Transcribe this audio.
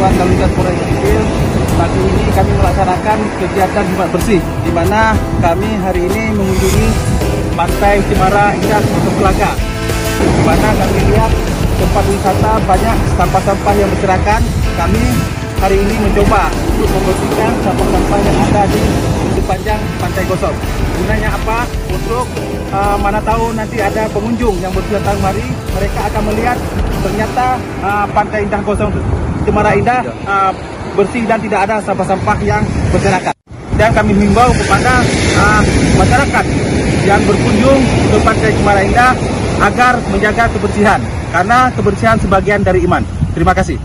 Satuan Lalu Lintas Polres Sipil. Pagi ini kami melaksanakan kegiatan Jumat Bersih, di mana kami hari ini mengunjungi Pantai Cemara Indah Kota Pelaga, di mana kami lihat tempat wisata banyak sampah-sampah yang berserakan. Kami hari ini mencoba untuk membersihkan sampah-sampah yang ada di sepanjang Pantai Gosong. Gunanya apa? Untuk mana tahu nanti ada pengunjung yang berdatang mari, mereka akan melihat ternyata Pantai Indah Gosong Cemara Indah bersih dan tidak ada sampah-sampah yang berserakan. Dan kami himbau kepada masyarakat yang berkunjung ke Pantai Cemara Indah agar menjaga kebersihan, karena kebersihan sebagian dari iman. Terima kasih.